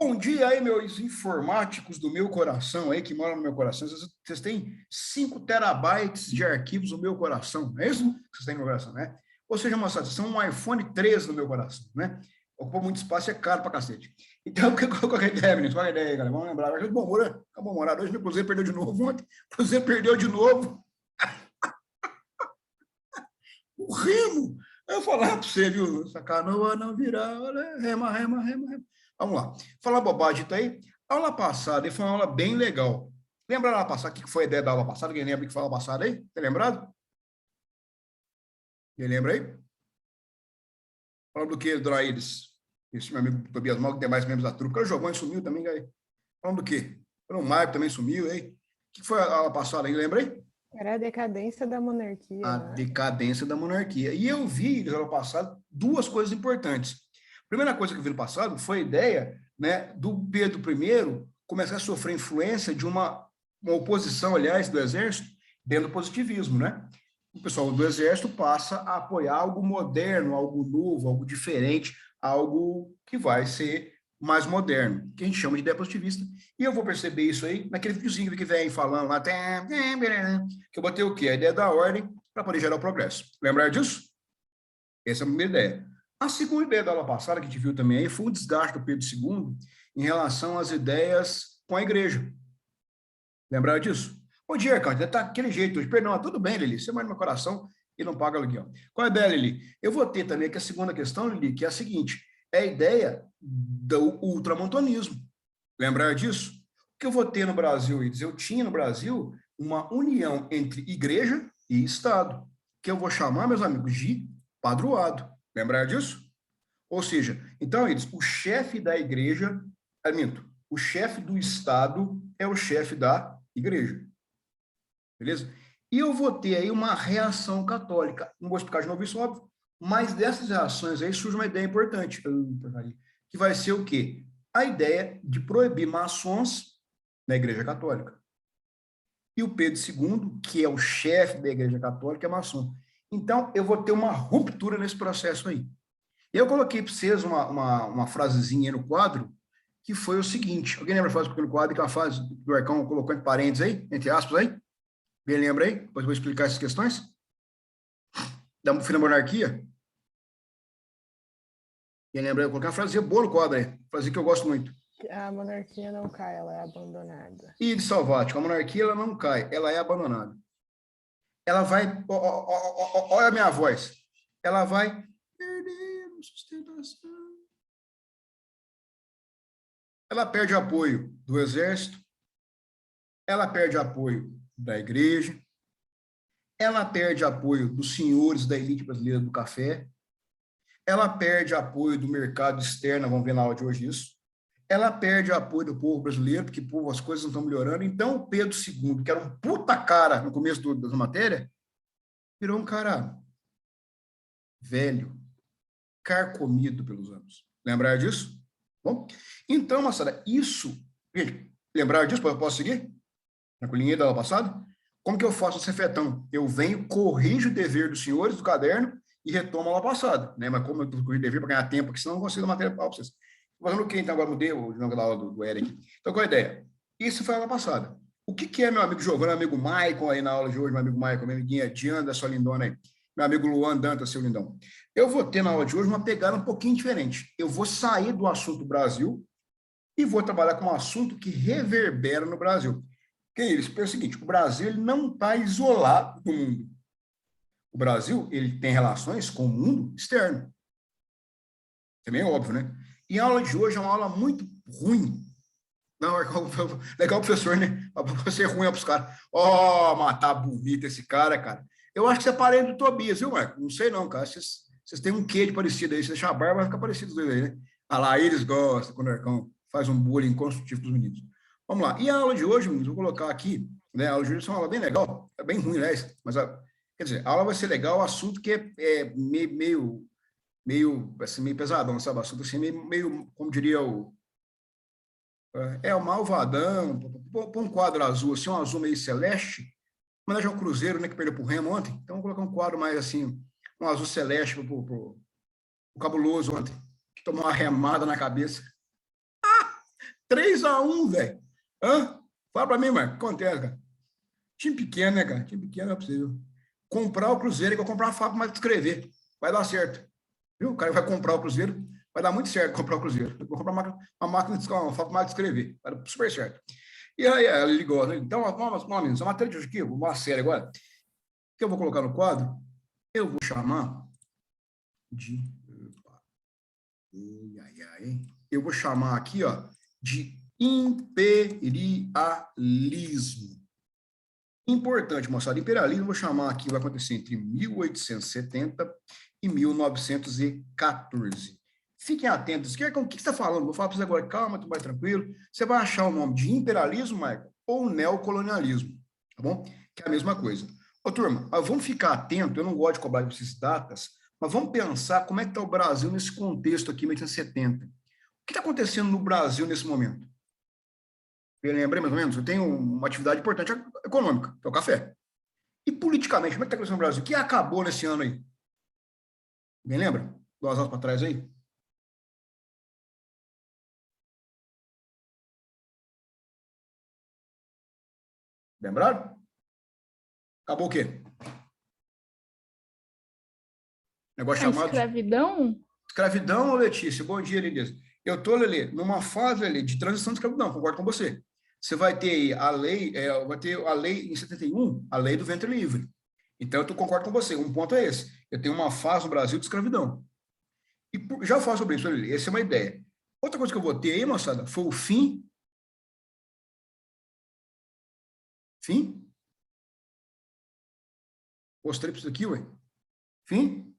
Bom dia aí, meus informáticos do meu coração aí, que moram no meu coração. Vocês têm 5 terabytes de arquivos no meu coração, não é isso que vocês têm no meu coração, né? Ou seja, moçada, vocês são um iPhone 13 no meu coração, né? Ocupa muito espaço e é caro pra cacete. Então, qual que é a ideia, meninos? Qual é a ideia aí, galera? Vamos lembrar. Bom humor, né? Acabou humorado. Hoje o Cruzeiro perdeu de novo ontem. O Cruzeiro perdeu de novo. O Remo. Eu falar para você, viu? Essa canoa não virá, rema, rema, rema, rema. Vamos lá. Falar bobagem tá aí. A aula passada foi uma aula bem legal. Lembra da aula passada? O que foi a ideia da aula passada? Alguém lembra o que foi a aula passada aí? Tá lembrado? Quem lembra aí? Falando do que, Draídes? Esse meu amigo Tobias Mal, que tem mais membros da trupe. O Giovanni sumiu também, aí. Falando do quê? O Marco também sumiu aí. O que foi a aula passada aí? Lembra aí? Era a decadência da monarquia. A né? decadência da monarquia. E eu vi, no ano passado, duas coisas importantes. A primeira coisa que eu vi no passado foi a ideia, né, do Pedro I começar a sofrer influência de uma oposição, aliás, do Exército, dentro do positivismo, né? O pessoal do Exército passa a apoiar algo moderno, algo novo, algo diferente, algo que vai ser mais moderno, que a gente chama de ideia positivista. E eu vou perceber isso aí naquele videozinho que vem falando lá, que eu botei o quê? A ideia da ordem para poder gerar o progresso. Lembrar disso? Essa é a primeira ideia. A segunda ideia da aula passada, que a gente viu também aí, foi o desgaste do Pedro II em relação às ideias com a igreja. Lembrar disso? Ô, dia, cara, tá daquele jeito hoje. Perdão, tudo bem, Lili. Você manda no meu coração e não paga aluguel. Qual é a ideia, Lili? Eu vou ter também que a segunda questão, Lili, que é a seguinte: é a ideia do ultramontanismo. Lembrar disso? O que eu vou ter no Brasil, Ides? Eu tinha no Brasil uma união entre igreja e Estado, que eu vou chamar, meus amigos, de padroado. Lembrar disso? Ou seja, então, Ides, o chefe da igreja, o chefe do Estado é o chefe da igreja. Beleza? E eu vou ter aí uma reação católica. Não vou explicar de novo isso, óbvio, mas dessas reações aí surge uma ideia importante, que vai ser o quê? A ideia de proibir maçons na Igreja Católica. E o Pedro II, que é o chefe da Igreja Católica, é maçom. Então, eu vou ter uma ruptura nesse processo aí. Eu coloquei para vocês uma frasezinha no quadro, que foi o seguinte: alguém lembra a frase que no quadro, que é uma frase que o Arcão colocou entre parênteses aí, entre aspas aí? Alguém lembra aí? Depois eu vou explicar essas questões. Da fim da monarquia. Quem lembra aí? Eu coloquei uma frasezinha boa no quadro aí, frase que eu gosto muito. A monarquia não cai, ela é abandonada. E de Salvático, a monarquia ela não cai, ela é abandonada. Ela vai, olha a minha voz, ela vai perder sustentação. Ela perde apoio do exército, ela perde apoio da igreja, ela perde apoio dos senhores da elite brasileira do café, ela perde apoio do mercado externo, vamos ver na aula de hoje isso, ela perde apoio do povo brasileiro, porque pô, as coisas não estão melhorando. Então, o Pedro II, que era um puta cara no começo da matéria, virou um cara velho, carcomido pelos anos. Lembrar disso? Bom, então, moçada, isso... Gente, lembrar disso? Posso seguir? Tranquilinha da aula passada? Como que eu faço esse cefetão? Eu venho, corrijo o dever dos senhores do caderno e retomo a aula passada, né? Mas como eu corrijo o dever para ganhar tempo, porque senão eu não consigo a matéria para vocês. Fazendo o quê? Então, agora mudei o jogo da aula do Eric. Então, qual a ideia? Isso foi a aula passada. O que é meu amigo Giovanni, meu amigo Maicon aí na aula de hoje, meu amigo Maicon, minha amiguinha Diana, sua lindona aí, meu amigo Luan Dantas, seu lindão. Eu vou ter na aula de hoje uma pegada um pouquinho diferente. Eu vou sair do assunto Brasil e vou trabalhar com um assunto que reverbera no Brasil. Que é isso? É o seguinte, o Brasil ele não está isolado do mundo. O Brasil ele tem relações com o mundo externo. Também é óbvio, né? E a aula de hoje é uma aula muito ruim. Não, legal, professor, né? Pra ser ruim para os caras. Ó, matar bonito esse cara. Eu acho que você é parente do Tobias, viu, Marco? Não sei não, cara. Vocês têm um quê de parecido aí. Se deixar a barba, vai ficar parecido com ele aí, né? Ah lá, eles gostam quando o Arcão faz um bullying construtivo com os meninos. Vamos lá. E a aula de hoje, meninos, vou colocar aqui, né? A aula de hoje é uma aula bem legal. É bem ruim, né? Mas, quer dizer, a aula vai ser legal, o assunto que é meio assim, meio pesadão, sabe? Assunto assim, meio como diria o malvadão, põe um quadro azul, assim, um azul meio celeste, mas é um Cruzeiro, né, que perdeu pro Remo ontem, então vou colocar um quadro mais assim, um azul celeste pro Cabuloso ontem, que tomou uma remada na cabeça. 3-1, velho. Hã? Fala para mim, Marco, o que acontece, cara? Time pequeno, né, cara? Time pequeno é possível. Comprar o Cruzeiro é igual comprar uma fábrica para escrever. Vai dar certo. Viu? O cara vai comprar o Cruzeiro, vai dar muito certo comprar o Cruzeiro. Vou comprar uma máquina de escrever. Vai dar super certo. E aí ela ligou, né? Então, vamos, essa matéria de hoje aqui, uma série agora, que eu vou colocar no quadro, eu vou chamar de. Eu vou chamar aqui, ó, de imperialismo. Importante, moçada. Imperialismo, vou chamar aqui, vai acontecer entre 1870 e 1914. Fiquem atentos. O que você está falando? Vou falar para vocês agora. Calma, tu vai tranquilo. Você vai achar o nome de imperialismo, Michael, ou neocolonialismo. Tá bom? Que é a mesma coisa. Ô, turma, vamos ficar atento. Eu não gosto de cobrar essas datas, mas vamos pensar como é que está o Brasil nesse contexto aqui, 1870. O que está acontecendo no Brasil nesse momento? Eu lembrei mais ou menos? Eu tenho uma atividade importante econômica, que é o café. E politicamente, como é que está acontecendo no Brasil? O que acabou nesse ano aí? Alguém lembra? 2 anos para trás aí? Lembraram? Acabou o quê? Negócio chamado... escravidão? Escravidão, Letícia. Bom dia, Elias. Eu estou, Lelê, numa fase, Lelê, de transição de escravidão, concordo com você. Você vai ter a lei, vai ter a lei em 71, a lei do ventre livre. Então, eu concordo com você. Um ponto é esse. Eu tenho uma fase no Brasil de escravidão. E já falo sobre isso, Lelê. Essa é uma ideia. Outra coisa que eu vou ter aí, moçada, foi o fim. Fim? Mostrei para isso aqui, ué. Fim?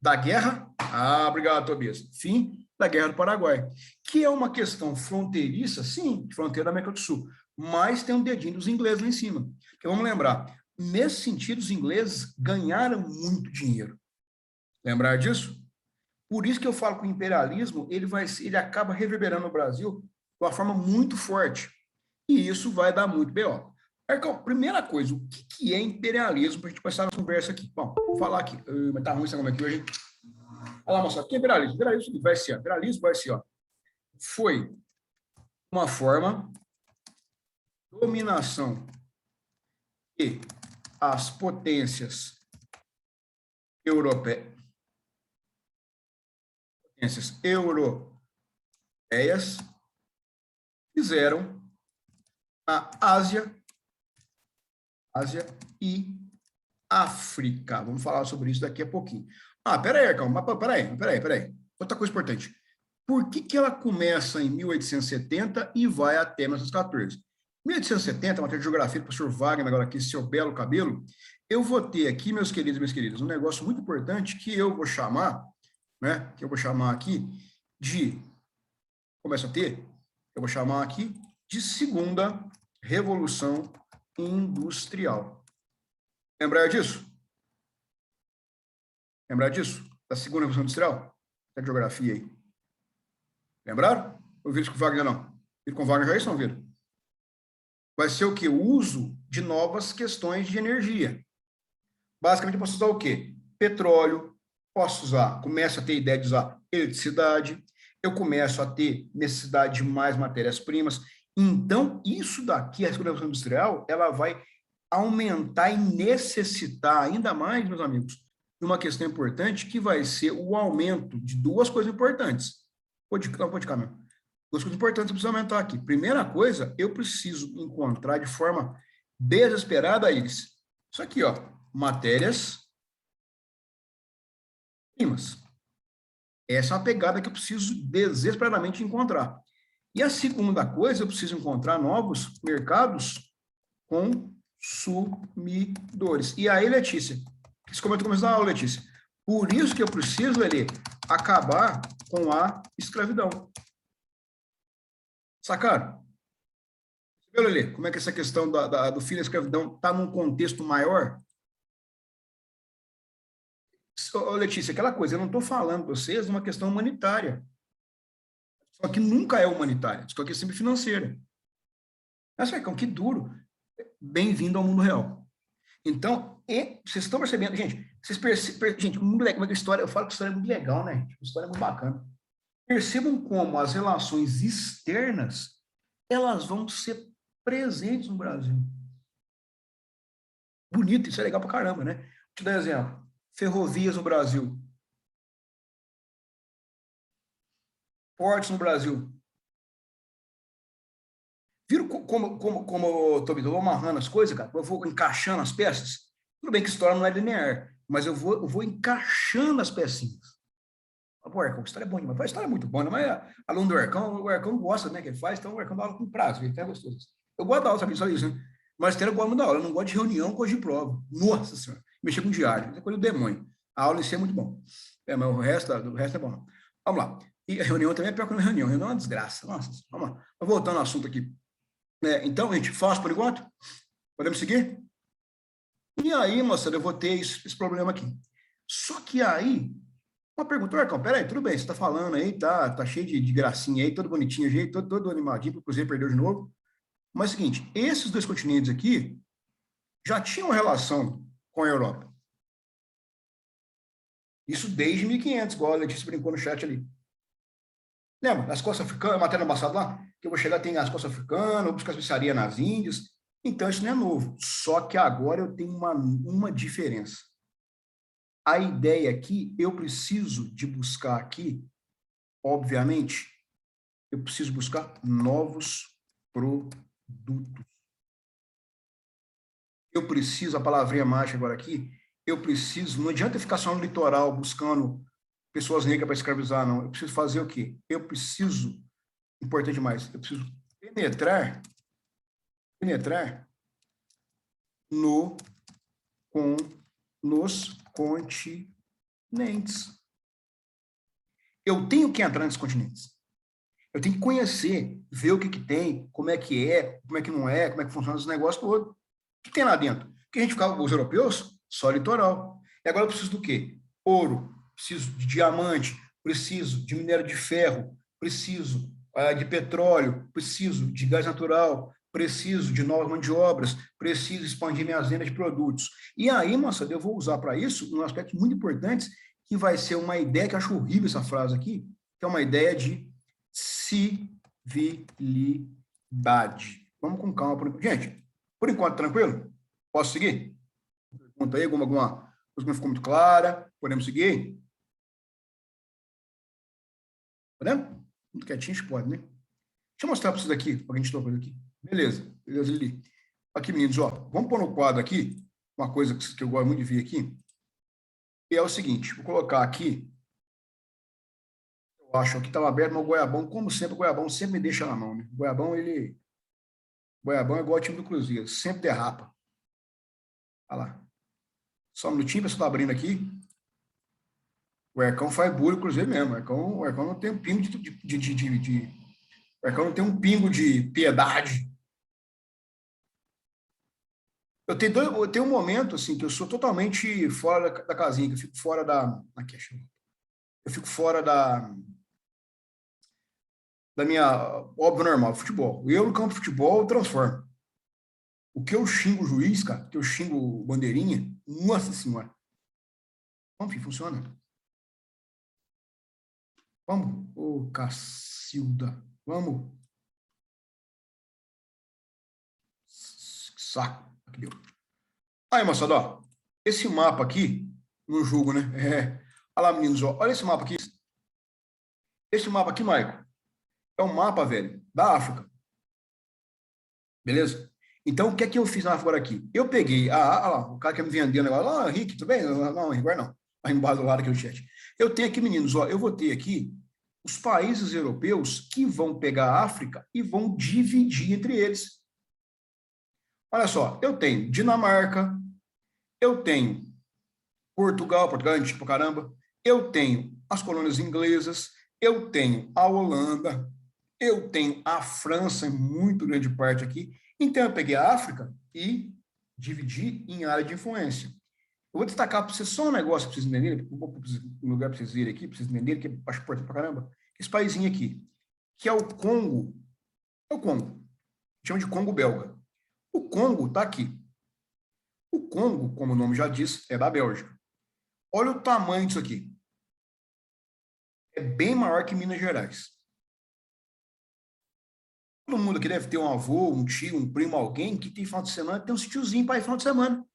Da guerra? Ah, obrigado, Tobias. Fim da Guerra do Paraguai, que é uma questão fronteiriça, sim, fronteira da América do Sul, mas tem um dedinho dos ingleses lá em cima. Porque vamos lembrar, nesse sentido, os ingleses ganharam muito dinheiro. Lembrar disso? Por isso que eu falo que o imperialismo ele acaba reverberando no Brasil de uma forma muito forte. E isso vai dar muito B.O. Marcão, primeira coisa, o que é imperialismo para a gente passar na conversa aqui? Bom, vou falar aqui, mas tá ruim esse negócio aqui hoje. Olha lá, moçada, o que é imperialismo? Imperialismo vai ser, ó, foi uma forma de dominação que as potências europeias fizeram na Ásia e África. Vamos falar sobre isso daqui a pouquinho. Peraí, calma, peraí. Outra coisa importante. Por que ela começa em 1870 e vai até 1914? 1870, matéria de geografia do professor Wagner, agora aqui, seu belo cabelo, eu vou ter aqui, meus queridos e minhas queridas, um negócio muito importante que eu vou chamar, né, aqui de, começa a ter, eu vou chamar aqui de segunda revolução industrial. Lembrar disso? Lembrar disso? Da segunda revolução industrial? Da geografia aí. Lembraram? Ou viram isso com o Wagner, não? Viram com o Wagner já isso, não viram? Vai ser o quê? O uso de novas questões de energia. Basicamente, eu posso usar o quê? Petróleo, começo a ter ideia de usar eletricidade, eu começo a ter necessidade de mais matérias-primas. Então, isso daqui, a segunda revolução industrial, ela vai aumentar e necessitar ainda mais, meus amigos, de uma questão importante, que vai ser o aumento de duas coisas importantes. Pode ficar, meu. Duas coisas importantes que eu preciso aumentar aqui. Primeira coisa, eu preciso encontrar de forma desesperada isso aqui, ó, matérias-primas. Essa é uma pegada que eu preciso desesperadamente encontrar. E a segunda coisa, eu preciso encontrar novos mercados consumidores. E aí, Letícia, você comentou começo da aula, Letícia. Por isso que eu preciso, Lelê, acabar com a escravidão. Sacaram? Você viu, Lelê, como é que essa questão do fim da escravidão está num contexto maior? Ô, Letícia, aquela coisa, eu não estou falando para vocês de uma questão humanitária. Só que nunca é humanitária, só que é sempre financeira. Mas, que duro. Bem-vindo ao mundo real. Então, vocês estão percebendo, gente, gente, muito legal, como é que a história, eu falo que a história é muito legal, né? A história é muito bacana. Percebam como as relações externas, elas vão ser presentes no Brasil. Bonito, isso é legal pra caramba, né? Deixa eu dar um exemplo. Ferrovias no Brasil. Portos no Brasil. Viram como eu vou amarrando as coisas, cara? Eu vou encaixando as peças? Tudo bem que história não é linear, mas eu vou encaixando as pecinhas. Pô, Arcão, a história é boa demais. A história é muito boa, né? Mas aluno do Arcão, o Arcão gosta, né, que ele faz, então o Arcão dá aula com prazo, ele é gostoso. Eu gosto da aula, sabe, só isso, né? Mas eu gosto muito da aula, eu não gosto de reunião, eu gosto de prova. Nossa Senhora, mexer com diário, é coisa do demônio. A aula em si é muito bom. É, mas o resto é bom, não. Vamos lá. E a reunião também é pior que uma reunião. Reunião é uma desgraça. Nossa, vamos lá. Voltando ao assunto aqui. Então, gente, fácil por enquanto? Podemos seguir? E aí, moçada, eu vou ter esse problema aqui. Só que aí, uma pergunta, Arcão, peraí, tudo bem, você tá falando aí, tá cheio de gracinha aí, todo bonitinho, jeito, todo animadinho, porque o Cruzeiro perdeu de novo. Mas é o seguinte, esses dois continentes aqui já tinham relação com a Europa. Isso desde 1500, igual a Letícia brincou no chat ali. Lembra? As costas africanas, a matéria passada lá, que eu vou chegar, tem as costas africanas, vou buscar especiaria nas Índias. Então, isso não é novo. Só que agora eu tenho uma diferença. A ideia aqui, eu preciso de buscar aqui, obviamente, eu preciso buscar novos produtos. Eu preciso, a palavrinha mágica agora aqui, eu preciso, não adianta ficar só no litoral buscando pessoas negras para escravizar, não. Eu preciso fazer o quê? Eu preciso, importante demais, eu preciso penetrar no, nos continentes. Eu tenho que entrar nesses continentes. Eu tenho que conhecer, ver o que tem, como é, como é que não é, como é que funciona os negócios todos. O que tem lá dentro? Porque a gente ficava, os europeus, só litoral. E agora eu preciso do quê? Ouro, preciso de diamante, preciso de minério de ferro, preciso de petróleo, preciso de gás natural, preciso de novas mãos de obras, preciso expandir minhas vendas de produtos. E aí, moçada, eu vou usar para isso um aspecto muito importante, que vai ser uma ideia, que eu acho horrível essa frase aqui, que é uma ideia de civilidade. Vamos com calma. Gente, por enquanto, tranquilo? Posso seguir? Pergunta aí, alguma coisa que não ficou muito clara? Podemos seguir? Podemos? Muito quietinho, a gente pode, né? Deixa eu mostrar para vocês aqui, para a gente tocar aqui. Beleza, Lili. Aqui, meninos, ó, vamos pôr no quadro aqui, uma coisa que eu gosto muito de ver aqui, que é o seguinte, vou colocar aqui, eu acho que estava aberto, mas o Goiabão, como sempre, o Goiabão sempre me deixa na mão, né? O Goiabão é igual ao time do Cruzeiro, sempre derrapa. Olha lá. Só um minutinho, para você estar abrindo aqui. O Ercão faz bullying, Cruzeiro mesmo. O Ercão não tem um pingo o Ercão não tem um pingo de piedade. Eu tenho um momento, assim, que eu sou totalmente fora da casinha, que eu fico fora da... Aqui, eu fico fora da minha óbvio normal, futebol. Eu, no campo de futebol, eu transformo. O que eu xingo o juiz, cara, o que eu xingo o bandeirinha, nossa senhora. Enfim, funciona. Vamos, ô Cacilda, vamos. Saco. Aqui deu. Aí, moçada, ó, esse mapa aqui, no jogo, né? Olha lá, meninos, ó, olha esse mapa aqui. Esse mapa aqui, Maico, é um mapa, velho, da África. Beleza? Então, o que é que eu fiz na África aqui? Eu peguei, lá, o cara que me vendendo agora, Henrique, tudo bem? Não, Henrique, não. Aí embaixo do lado aqui no chat. Eu tenho aqui, meninos, ó, eu vou ter aqui os países europeus que vão pegar a África e vão dividir entre eles. Olha só, eu tenho Dinamarca, eu tenho Portugal é antigo pra caramba, eu tenho as colônias inglesas, eu tenho a Holanda, eu tenho a França, em muito grande parte aqui. Então, eu peguei a África e dividi em área de influência. Eu vou destacar para vocês só um negócio para vocês entenderem, um lugar para vocês verem aqui, para vocês entenderem, que eu acho importante para caramba. Esse paísinho aqui, que é o Congo. É o Congo. Chama de Congo belga. O Congo está aqui. O Congo, como o nome já diz, é da Bélgica. Olha o tamanho disso aqui. é bem maior que Minas Gerais. Todo mundo aqui deve ter um avô, um tio, um primo, alguém que tem final de semana, tem um sítiozinho para ir final de semana,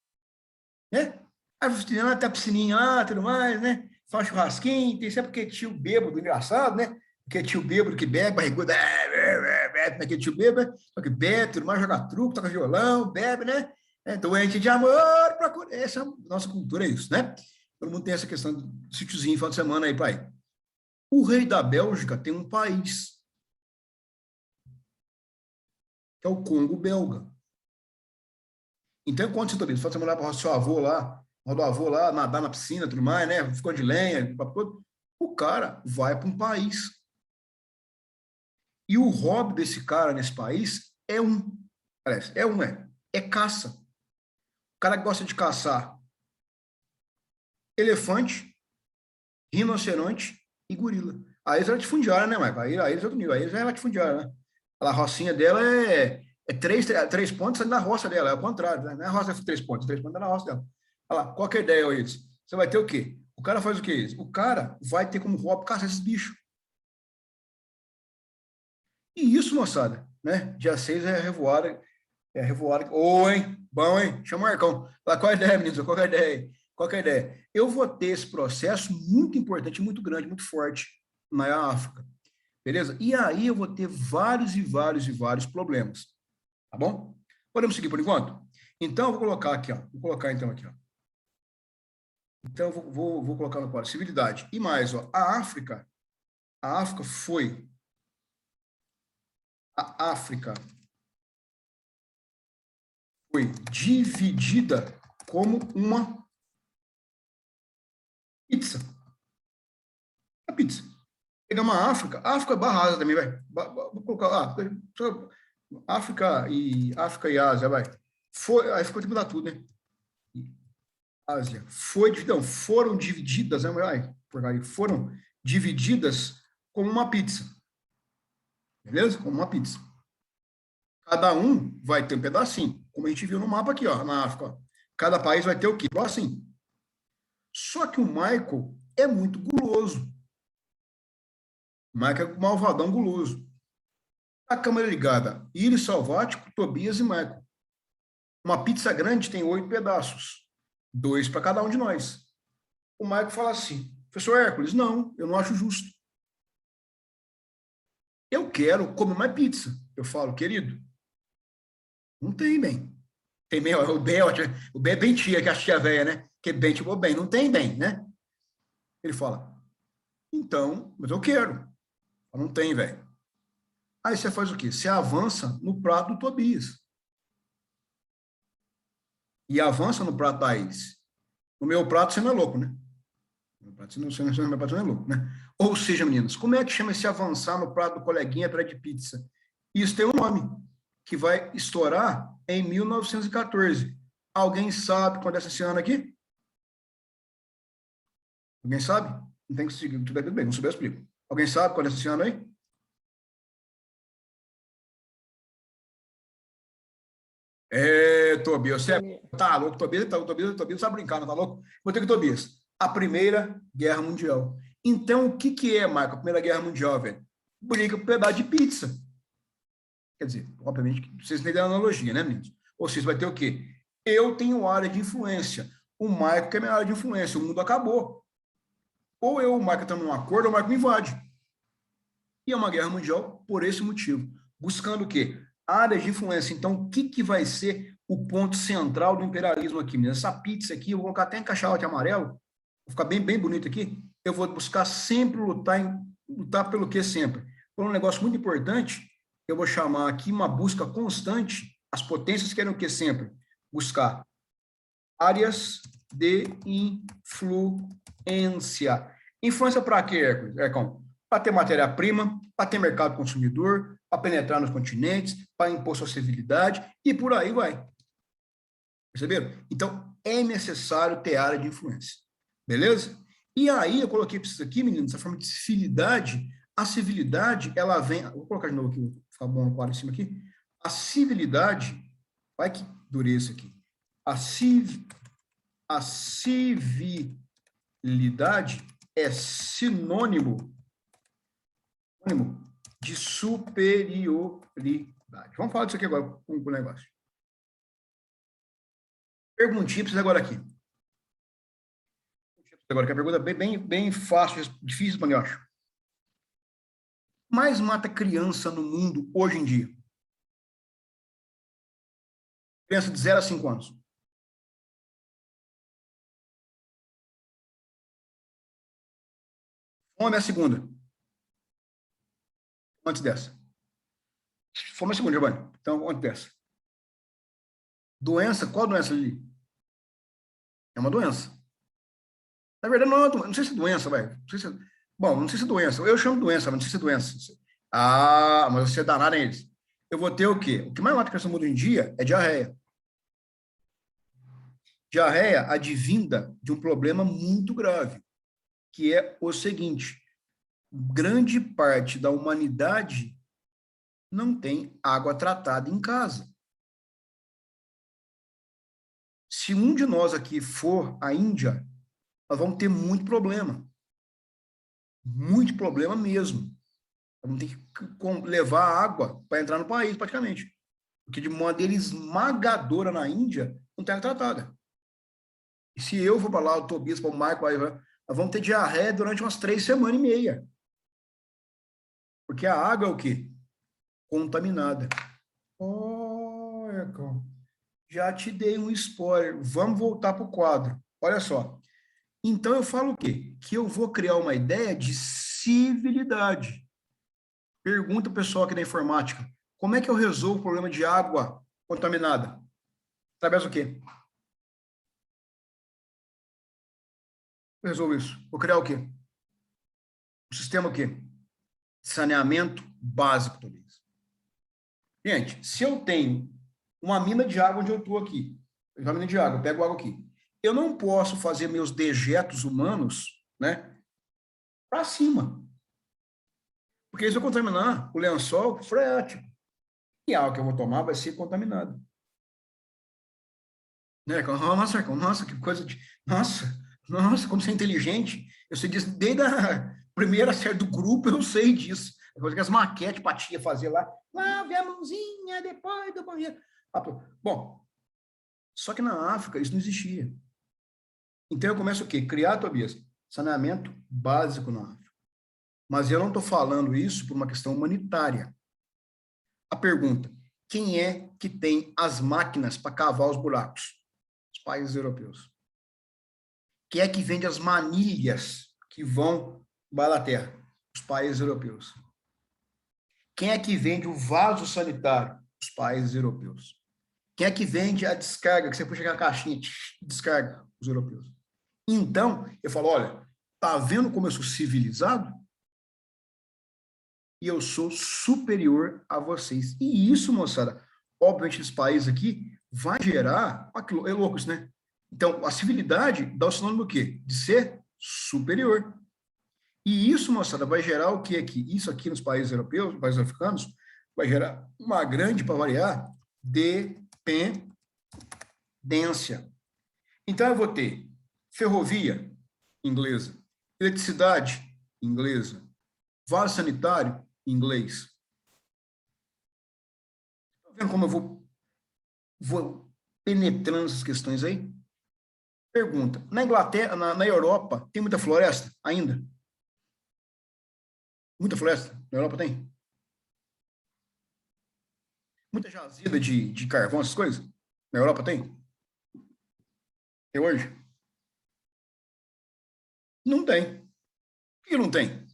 né? Aí você tem até a piscininha lá, tudo mais, né? Faz um churrasquinho, tem sempre aquele tio bêbado, engraçado, né? Aquele tio bêbado que bebe, barrigudo, aquele tio bêbado, só que bebe, tudo mais, joga truco, toca violão, bebe, né? É doente de amor, procura. Essa é a nossa cultura, é isso, né? Todo mundo tem essa questão do sítiozinho, final de semana aí, pai. O rei da Bélgica tem um país, que é o Congo belga. Então, quando você também, você vai para o seu avô lá, do avô lá, nadar na piscina, tudo mais, né? Ficou de lenha, o cara vai para um país. E o hobby desse cara nesse país parece, é caça. O cara gosta de caçar elefante, rinoceronte e gorila. Aí eles é latifundiária, né, Michael? Aí eles é outro nível, aí eles é latifundiária, né? A rocinha dela é três pontos na roça dela, é o contrário, né? Não é a roça de três pontos é na roça dela. Olha lá, qual que é a ideia, Wilson? Você vai ter o quê? O cara faz o quê? O cara vai ter como hobby caçar esses bichos. E isso, moçada, né? Dia 6 é revoada. É revoada. Oi, bom, hein? Chama o Marcão. Fala, qual a ideia, meninos? Qual é a ideia? Qual é a ideia? Eu vou ter esse processo muito importante, muito grande, muito forte na África. Beleza? E aí eu vou ter vários e vários e vários problemas. Tá bom? Podemos seguir por enquanto? Então, eu vou colocar aqui, ó. Vou colocar então aqui, ó. Então, eu vou colocar no quadro civilidade. E mais, ó, a África foi. A África foi dividida como uma pizza. A pizza. Pegar uma África é barrada também, vai. Vou colocar lá. África e Ásia, vai. Aí ficou tipo mudar tudo, né? Ásia. Não, foram divididas, né? Foram divididas como uma pizza. Beleza? Como uma pizza. Cada um vai ter um pedacinho, como a gente viu no mapa aqui, ó, na África. Ó. Cada país vai ter o quê? Assim. Só que o Michael é muito guloso. O Michael é um malvadão guloso. A câmera ligada, Iris, Salvático, Tobias e Michael. Uma pizza grande tem 8 pedaços. 2 para cada um de nós. O Michael fala assim, professor Hércules, não, eu não acho justo. Eu quero comer mais pizza. Eu falo, querido, não tem bem. Tem bem, o bem é bem tia, que é a tia velha, né? Que é bem, tipo, bem, não tem bem, né? Ele fala, então, mas eu quero. Não tem, velho. Aí você faz o quê? Você avança no prato do Tobias. E avança no prato da Iris. No meu prato você não é louco, né? No meu prato você não é louco, né? Ou seja, meninas, como é que chama esse avançar no prato do coleguinha para de pizza? Isso tem um nome, que vai estourar em 1914. Alguém sabe quando é esse ano aqui? Alguém sabe? Não tem que seguir, tudo bem, não souber, eu explico. Alguém sabe quando é esse ano aí? Tobias, você tá louco, Tobias não sabe brincar, não tá louco? Vou ter que, Tobias, a Primeira Guerra Mundial. Então, o que é, Marco, a Primeira Guerra Mundial, velho? Briga por pedaço de pizza. Quer dizer, obviamente, vocês entenderam a analogia, né, meninos? Ou seja, vai ter o quê? Eu tenho área de influência. O Marco que é minha área de influência. O mundo acabou. Ou eu, o Marco, estamos num acordo, ou o Marco me invade. E é uma guerra mundial por esse motivo. Buscando o quê? Áreas de influência. Então, o que vai ser o ponto central do imperialismo aqui? Essa pizza aqui, eu vou colocar até em cachalote amarelo, vou ficar bem, bem bonito aqui. Eu vou buscar sempre lutar pelo que sempre? Por um negócio muito importante, eu vou chamar aqui uma busca constante. As potências querem o que sempre? Buscar áreas de influência. Influência para quê, Hércules? Para ter matéria-prima, para ter mercado consumidor, para penetrar nos continentes, para impor sua civilidade e por aí vai. Perceberam? Então, é necessário ter área de influência. Beleza? E aí, eu coloquei para isso aqui, meninos, essa forma de civilidade. A civilidade, ela vem... Vou colocar de novo aqui, vou ficar bom no quadro em cima aqui. A civilidade... Vai que dureza aqui. A civilidade é sinônimo Sinônimo de superioridade. Vamos falar disso aqui agora com o negócio. Perguntinha para vocês agora aqui. Agora, que é a pergunta bem fácil, difícil de responder, eu acho. Mais mata criança no mundo hoje em dia? Criança de 0 a 5 anos. Fome é a segunda. Antes dessa. Fome é a segunda, Giovanni. Então, antes dessa. Doença, qual doença ali? É uma doença. Na verdade, não é uma doença. Não sei se é doença, vai. Não sei se é... Bom, não sei se é doença. Eu chamo doença, mas não sei se é doença. Ah, mas você é danado neles. Eu vou ter o quê? O que mais mata criança no mundo hoje em dia é diarreia. Diarreia advinda de um problema muito grave, que é o seguinte: grande parte da humanidade não tem água tratada em casa. Se um de nós aqui for à Índia, nós vamos ter muito problema. Muito problema mesmo. Vamos ter que levar água para entrar no país, praticamente. Porque de maneira esmagadora na Índia, não tem água tratada. E se eu for para lá, o Tobias, para o Marco, nós vamos ter diarreia durante umas 3 semanas e meia. Porque a água é o quê? Contaminada. Olha, já te dei um spoiler. Vamos voltar para o quadro. Olha só. Então, eu falo o quê? Que eu vou criar uma ideia de civilidade. Pergunta o pessoal aqui da informática. Como é que eu resolvo o problema de água contaminada? Através do quê? Eu resolvo isso. Vou criar o quê? Um sistema o quê? Saneamento básico, talvez. Gente, se eu tenho uma mina de água onde eu estou aqui, uma mina de água, eu pego água aqui, eu não posso fazer meus dejetos humanos, né, para cima. Porque se eu contaminar o lençol freático, e a água que eu vou tomar vai ser contaminada. Né? Nossa, que coisa de... Nossa, como você é inteligente. Eu sei disso desde a primeira série do grupo, eu sei disso. A coisa que as maquetes para tia fazer lá. Lave a mãozinha depois do banheiro. Bom, só que na África isso não existia. Então eu começo o quê? Criar, Tobias, saneamento básico na África. Mas eu não estou falando isso por uma questão humanitária. A pergunta: quem é que tem as máquinas para cavar os buracos? Os países europeus. Quem é que vende as manilhas que vão para a terra? Os países europeus. Quem é que vende o vaso sanitário? Os países europeus. Quem é que vende a descarga, que você puxa aquela caixinha, descarga? Os europeus. Então, eu falo, olha, tá vendo como eu sou civilizado? E eu sou superior a vocês. E isso, moçada, obviamente, esse país aqui vai gerar... É louco isso, né? Então, a civilidade dá o sinônimo do quê? De ser superior. E isso, moçada, vai gerar o quê aqui? Isso aqui nos países europeus, nos países africanos, vai gerar uma grande, para variar, dependência. Então, eu vou ter ferrovia, inglesa, eletricidade, inglesa, vaso sanitário, inglês. Estão vendo como eu vou penetrando essas questões aí? Pergunta: na Inglaterra, na Europa, tem muita floresta ainda? Muita floresta? Na Europa tem? Muita jazida de carvão, essas coisas? Na Europa tem? E hoje? Não tem. Por que não tem?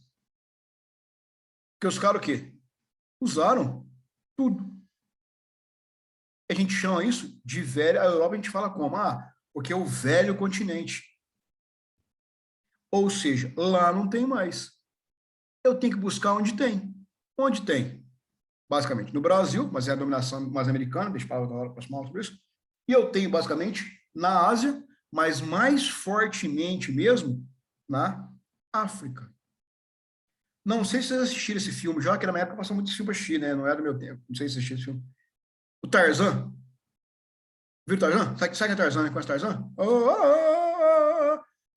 Porque os caras o quê? Usaram tudo. A gente chama isso de velho. A Europa a gente fala como? Ah, porque é o velho continente. Ou seja, lá não tem mais. Eu tenho que buscar onde tem. Onde tem? Basicamente no Brasil, mas é a dominação mais americana, deixa eu falar próximo sobre isso. E eu tenho basicamente na Ásia, mas mais fortemente mesmo na África. Não sei se vocês assistiram esse filme já, que na minha época passou muito esse filme para assistir, né? Não era do meu tempo. Não sei se assistiram esse filme. O Tarzan. Viu o Tarzan? Sabe que é Tarzan, né? Conhece Tarzan?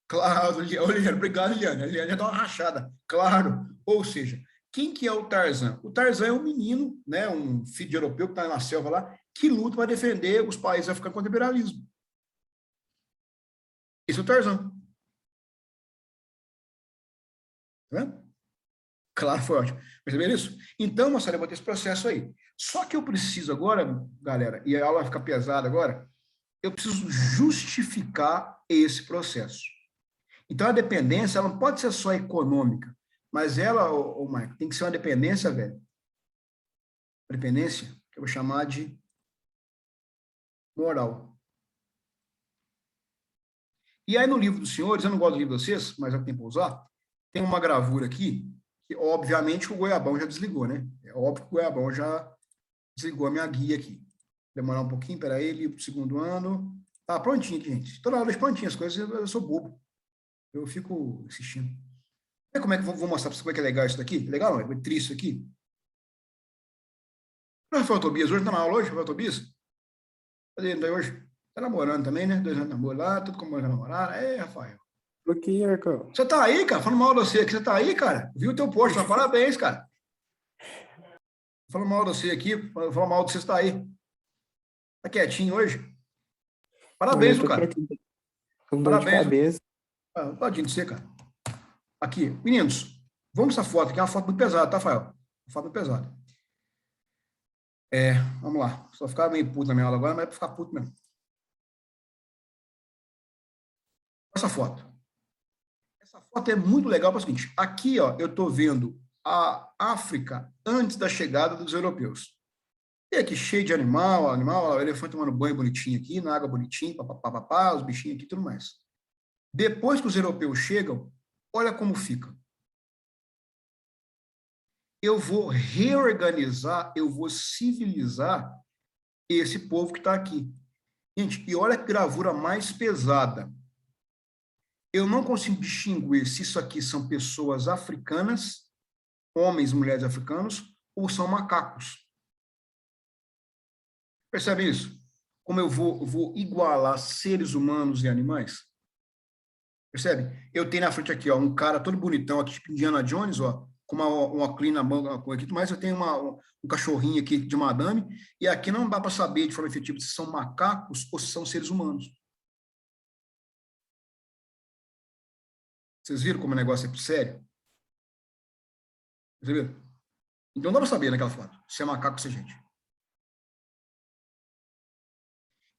Claro, Liliane, obrigado, Liliane. A Liliane já dá uma rachada. Claro. Ou seja, Quem que é o Tarzan? O Tarzan é um menino, né, um filho de europeu que está na selva lá, que luta para defender os países africanos contra o imperialismo. Esse é o Tarzan. Tá vendo? Claro, foi ótimo. Perceberam isso? Então, moçada, eu vou ter esse processo aí. Só que eu preciso agora, galera, e a aula vai ficar pesada agora, eu preciso justificar esse processo. Então, a dependência, ela não pode ser só econômica, mas ela, Marco, tem que ser uma dependência, velho. Uma dependência que eu vou chamar de moral. E aí, no livro dos senhores, eu não gosto do livro de vocês, mas é o que tem para usar, tem uma gravura aqui, que obviamente o Goiabão já desligou, né? É óbvio que o Goiabão já desligou a minha guia aqui. Demorar um pouquinho, peraí, livro do segundo ano. Tá prontinho aqui, gente. Toda hora prontinho as coisas, eu sou bobo. Eu fico assistindo. Como é que vou mostrar para você como é que é legal isso daqui? Legal, não? É triste isso aqui. O Rafael Tobias hoje tá na aula hoje, Rafael Tobias? Cadê ele hoje? Tá namorando também, né? 2 anos de namoro lá, tudo como namorar. É, Rafael. Tô aqui, Arcão. Você tá aí, cara? Falando mal de você aqui. Você tá aí, cara? Viu o teu post? Parabéns, cara. Falando mal de você aqui. Falando mal de você, você tá aí. Tá quietinho hoje? Parabéns, cara. Com dor de cabeça. Tadinho de você, cara. Aqui, meninos, vamos essa foto aqui. É uma foto muito pesada, tá, Rafael? Uma foto muito pesada. Vamos lá. Só ficar meio puto na minha aula agora, mas é pra ficar puto mesmo. Essa foto. Essa foto é muito legal para o seguinte. Aqui, ó, eu estou vendo a África antes da chegada dos europeus. E aqui cheio de animal, o elefante tomando banho bonitinho aqui, na água bonitinho, papapá, os bichinhos aqui e tudo mais. Depois que os europeus chegam, olha como fica. Eu vou reorganizar, eu vou civilizar esse povo que está aqui. Gente, e olha que gravura mais pesada. Eu não consigo distinguir se isso aqui são pessoas africanas, homens e mulheres africanos, ou são macacos. Percebe isso? Como eu vou igualar seres humanos e animais? Percebe? Eu tenho na frente aqui, ó, um cara todo bonitão, aqui, tipo Indiana Jones, ó, com uma clean na mão, mas eu tenho um cachorrinho aqui de madame, e aqui não dá para saber de forma efetiva se são macacos ou se são seres humanos. Vocês viram como o negócio é sério? Vocês viram? Então dá para saber naquela foto se é macaco ou se é gente.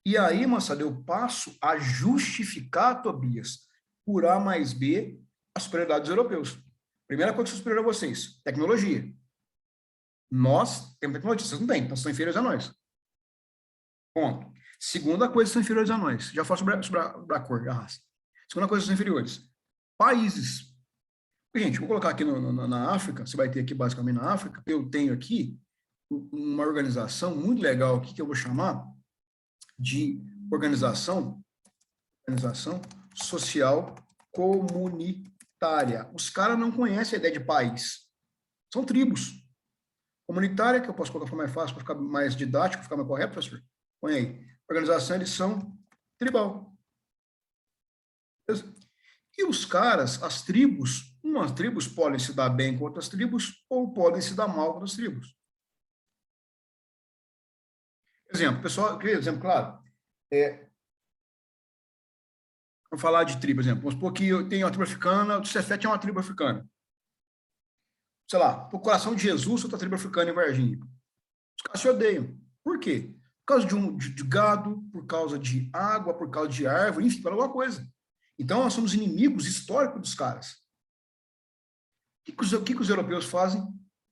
E aí, moçada, eu passo a justificar, Tobias, por A mais B, a superioridade dos europeus. Primeira coisa que eu superior a vocês, tecnologia. Nós temos tecnologia, vocês não têm, então são inferiores a nós. Ponto. Segunda coisa, são inferiores a nós. Já falo sobre a cor, a raça. Segunda coisa, são inferiores. Países. Gente, vou colocar aqui na África, você vai ter aqui basicamente na África, eu tenho aqui uma organização muito legal aqui, que eu vou chamar de organização social comunitária. Os caras não conhecem a ideia de país. São tribos. Comunitária, que eu posso colocar para mais fácil, para ficar mais didático, ficar mais correto, professor? Põe aí. Organização, eles são tribal. Beleza? E os caras, as tribos, umas tribos podem se dar bem com outras tribos ou podem se dar mal com outras tribos. Exemplo, pessoal, exemplo claro, vamos falar de tribo, por exemplo. Vamos supor que eu tenho uma tribo africana, o Cefete é uma tribo africana. Sei lá, por coração de Jesus, outra tribo africana em Varginha. Os caras se odeiam. Por quê? Por causa de gado, por causa de água, por causa de árvore, enfim, por alguma coisa. Então, nós somos inimigos históricos dos caras. O que os europeus fazem?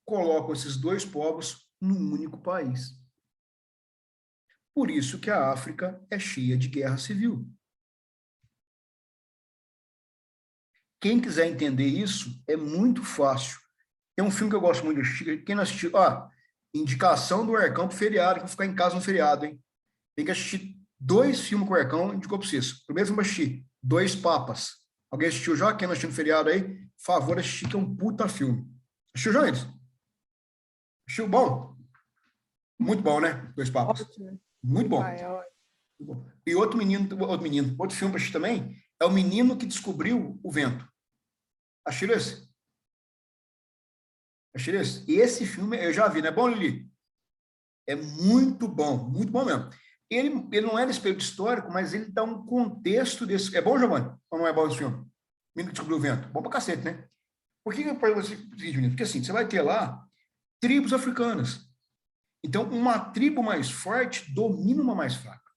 Colocam esses dois povos num único país. Por isso que a África é cheia de guerra civil. Quem quiser entender isso, é muito fácil. Tem um filme que eu gosto muito de assistir. Quem não assistiu? Indicação do Arcão pro feriado, que eu vou ficar em casa no feriado, hein? Tem que assistir 2 filmes com o Arcão, indicou para vocês. Primeiro filme eu assisti, 2 Papas. Alguém assistiu já? Quem não assistiu no feriado aí, favor assistir, que é um puta filme. Assistiu já, eles? Assistiu? Bom? Muito bom, né? 2 Papas. Muito bom. E outro filme para assistir também, é o menino que descobriu o vento. Assistiram esse? Esse filme eu já vi, não é bom, Lili? É muito bom mesmo. Ele não é nesse período histórico, mas ele dá um contexto desse. É bom, Giovanni? Ou não é bom esse filme? Menino que Descobriu o Vento. Bom pra cacete, né? Por que eu pergunto isso, menino? Porque assim, você vai ter lá tribos africanas. Então, uma tribo mais forte domina uma mais fraca.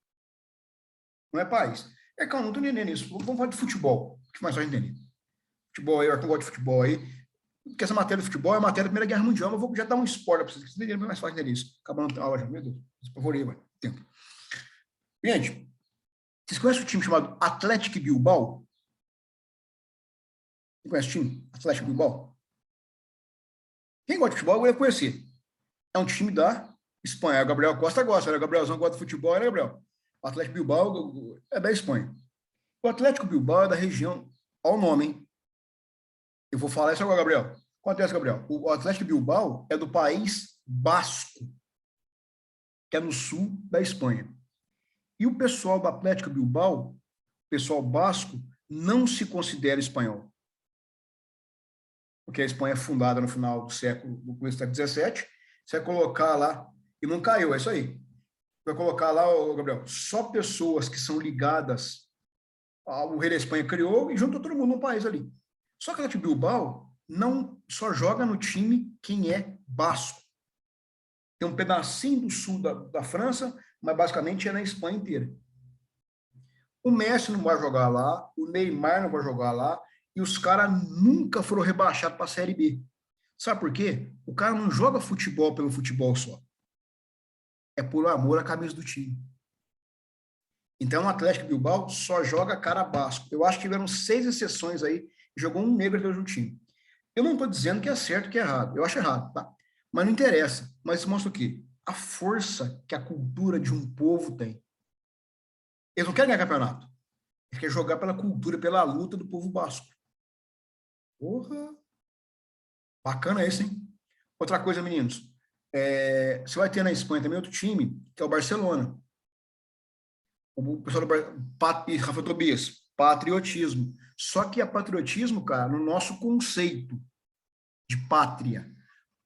Não é país. É que eu não estou entendendo isso. Vamos falar de futebol, que mais vai entender. Futebol aí, eu não gosto de futebol aí. Porque essa matéria de futebol é matéria da Primeira Guerra Mundial, mas eu vou já dar um spoiler para vocês entenderem mais fácil entender isso. Acabando a aula já, meu Deus, despavorei, vai, tempo. Gente, vocês conhecem o time chamado Atlético Bilbao? Você conhece o time? Atlético Bilbao? Quem gosta de futebol, eu ia conhecer. É um time da Espanha. O Gabriel Costa gosta, o Gabrielzão gosta de futebol, né, Gabriel? O Atlético Bilbao é da Espanha. O Atlético Bilbao é da região, olha o nome, hein? Eu vou falar isso agora, Gabriel. Acontece, Gabriel. O Atlético Bilbao é do país Basco, que é no sul da Espanha. E o pessoal do Atlético Bilbao, o pessoal basco, não se considera espanhol. Porque a Espanha é fundada no final do século, no começo do século XVII. Você vai colocar lá, e não caiu, é isso aí. Vai colocar lá, Gabriel, só pessoas que são ligadas ao rei da Espanha criou e juntou todo mundo num país ali. Só que o Atlético Bilbao não só joga no time quem é basco. Tem um pedacinho do sul da França, mas basicamente é na Espanha inteira. O Messi não vai jogar lá, o Neymar não vai jogar lá, e os caras nunca foram rebaixados para a Série B. Sabe por quê? O cara não joga futebol pelo futebol só. É por amor à camisa do time. Então, o Atlético Bilbao só joga cara basco. Eu acho que tiveram 6 exceções aí, jogou um negro pelo time. Eu não estou dizendo que é certo ou que é errado. Eu acho errado, tá? Mas não interessa. Mas isso mostra o quê? A força que a cultura de um povo tem. Eles não querem ganhar campeonato. Eles querem jogar pela cultura, pela luta do povo basco. Porra! Bacana esse, hein? Outra coisa, meninos. Você vai ter na Espanha também outro time, que é o Barcelona. O pessoal do Rafa Tobias, patriotismo. Só que é patriotismo, cara, no nosso conceito de pátria.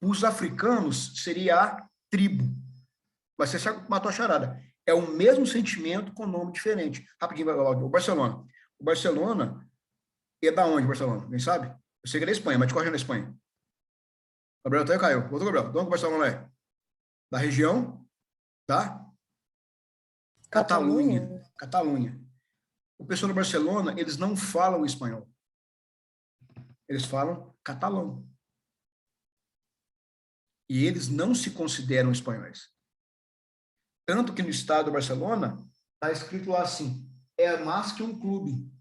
Os africanos seria a tribo. Mas você matou a charada. É o mesmo sentimento com nome diferente. Rapidinho, o Barcelona. O Barcelona é da onde, Barcelona? Quem sabe? Eu sei que é da Espanha, mas te correndo na Espanha. Gabriel até caiu. Voltou, Gabriel. De onde o Barcelona é? Da região da Catalunha. Catalunha. O pessoal do Barcelona, eles não falam espanhol. Eles falam catalão. E eles não se consideram espanhóis. Tanto que no estado do Barcelona, está escrito lá assim, é mais que um clube.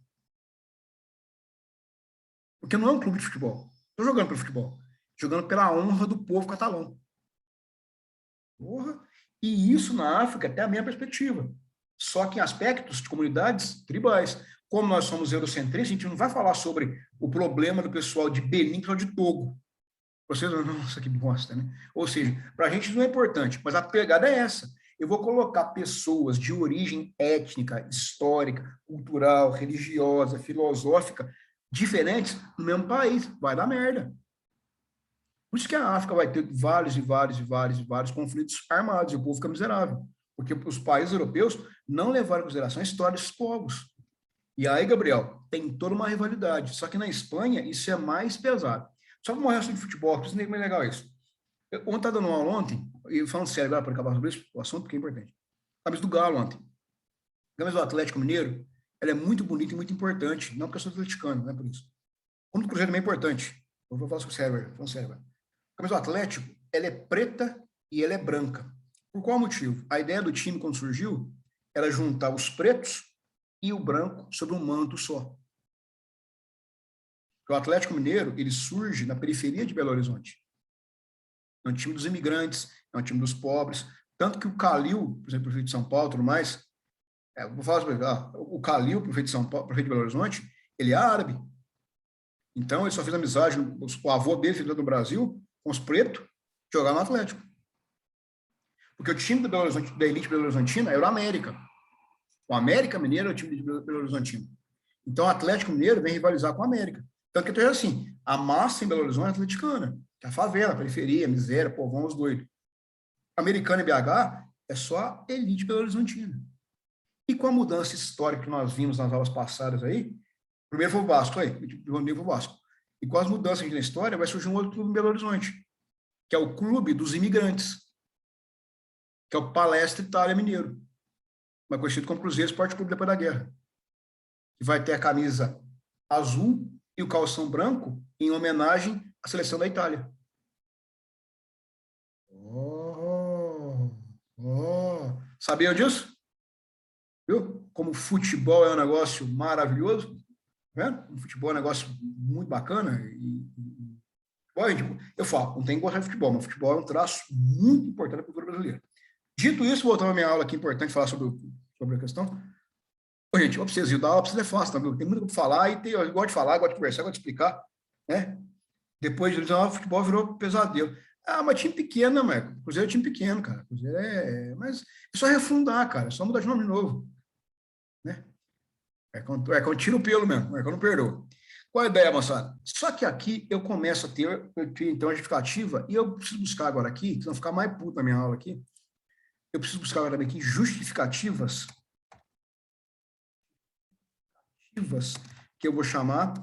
Porque não é um clube de futebol. Estou jogando pelo futebol. Jogando pela honra do povo catalão. Porra. E isso na África tem a mesma perspectiva. Só que em aspectos de comunidades tribais. Como nós somos eurocentristas, a gente não vai falar sobre o problema do pessoal de Benin ou de Togo. Vocês, nossa, que bosta, né? Ou seja, para a gente não é importante, mas a pegada é essa. Eu vou colocar pessoas de origem étnica, histórica, cultural, religiosa, filosófica, diferentes no mesmo país. Vai dar merda. Por isso que a África vai ter vários e vários conflitos armados e o povo fica miserável. Porque os países europeus não levaram em consideração a história desses povos. E aí, Gabriel, tem toda uma rivalidade. Só que na Espanha isso é mais pesado. Só que uma reação de futebol, por isso é legal isso. Ontem estava dando uma aula ontem, e falando sério agora para acabar sobre isso, o assunto que é importante. A camisa do Galo ontem. A camisa do Atlético Mineiro, ela é muito bonita e muito importante. Não porque eu sou atleticano, não é por isso. Como do Cruzeiro também é importante. Eu vou falar sobre sério, falando sério agora. A camisa do Atlético, ela é preta e ela é branca. Por qual motivo? A ideia do time, quando surgiu, era juntar os pretos e o branco sobre um manto só. O Atlético Mineiro, ele surge na periferia de Belo Horizonte. É um time dos imigrantes, é um time dos pobres. Tanto que o Calil, por exemplo, prefeito de São Paulo, tudo mais, vou falar sobre o Calil, prefeito de São Paulo, prefeito de Belo Horizonte, ele é árabe. Então, ele só fez amizade, o avô dele, filho do Brasil, com os pretos, jogar no Atlético. Porque o time da elite Belo Horizontina era o América. O América Mineiro é o time de Belo Horizontino. Então, o Atlético Mineiro vem rivalizar com o América. Tanto que eu assim, a massa em Belo Horizonte é atleticana. A favela, periferia, miséria, povão, os doidos. Americana e BH é só elite Belo Horizontina. E com a mudança histórica que nós vimos nas aulas passadas aí, primeiro foi o Vasco, aí, o Vasco. E com as mudanças na história, vai surgir um outro clube em Belo Horizonte, que é o Clube dos Imigrantes, que é o Palestra Itália Mineiro, mais conhecido como Cruzeiro Esporte Clube depois da guerra. Que vai ter a camisa azul e o calção branco em homenagem à seleção da Itália. Sabia disso? Viu? Como o futebol é um negócio maravilhoso, né? O futebol é um negócio muito bacana. Eu falo, não tem que gostar de futebol, mas futebol é um traço muito importante da cultura brasileira. Dito isso, voltando à minha aula aqui, importante falar sobre a questão. Ô, gente, eu preciso dar aula, precisa ser fácil, tá? Tem muito o que falar, e eu gosto de falar, gosto de conversar, gosto de explicar, né? Depois de o futebol virou pesadelo. Ah, mas time pequeno, né, Marco? Cruzeiro é time pequeno, cara. Cruzeiro mas é só refundar, cara. É só mudar de nome de novo. Né? É quando tira o pelo mesmo. É quando não perdoa. Qual a ideia, moçada? Só que aqui eu começo a ter então, a justificativa, e eu preciso buscar agora aqui, se não ficar mais puto na minha aula aqui, eu preciso buscar agora aqui justificativas que eu vou chamar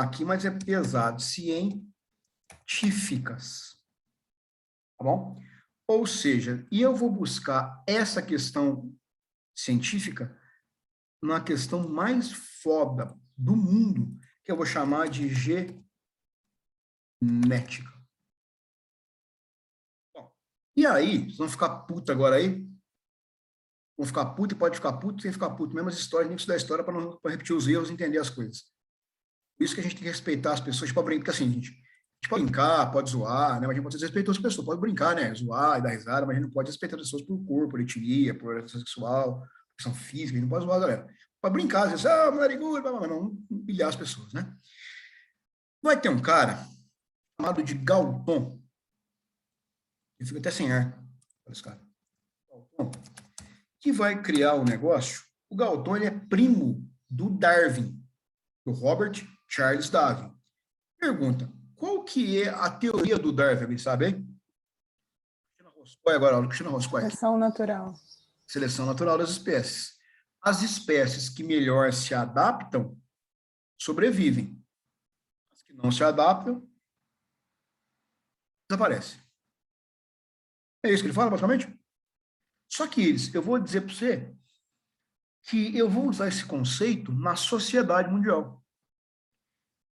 aqui, mas é pesado, científicas. Tá bom? Ou seja, e eu vou buscar essa questão científica na questão mais foda do mundo, que eu vou chamar de genética. Bom, e aí, vocês vão ficar puto agora aí? Vão ficar puto e pode ficar puto sem ficar puto. Mesmo as histórias, nem estudar a história para não repetir os erros e entender as coisas. Por isso que a gente tem que respeitar as pessoas, tipo, brincar assim, gente. A gente pode brincar, pode zoar, né? Mas a gente pode ser respeitoso às pessoas, pode brincar, né? Zoar e dar risada, mas a gente não pode respeitar as pessoas por cor, por etnia, por orientação sexual, por questão física, a gente não pode zoar, galera. Pode brincar, às vezes, narigudo, mas não humilhar as pessoas, né? Vai ter um cara chamado de Galton. Eu fico até sem ar. Olha esse cara. Galton, que vai criar um negócio. O Galton, ele é primo do Darwin, do Robert Charles Darwin. Pergunta, qual que é a teoria do Darwin, alguém sabe, hein? Agora, Cristina Roscoe. Seleção natural. Seleção natural das espécies. As espécies que melhor se adaptam, sobrevivem. As que não se adaptam, desaparecem. É isso que ele fala, basicamente? Só que eu vou dizer para você que eu vou usar esse conceito na sociedade mundial.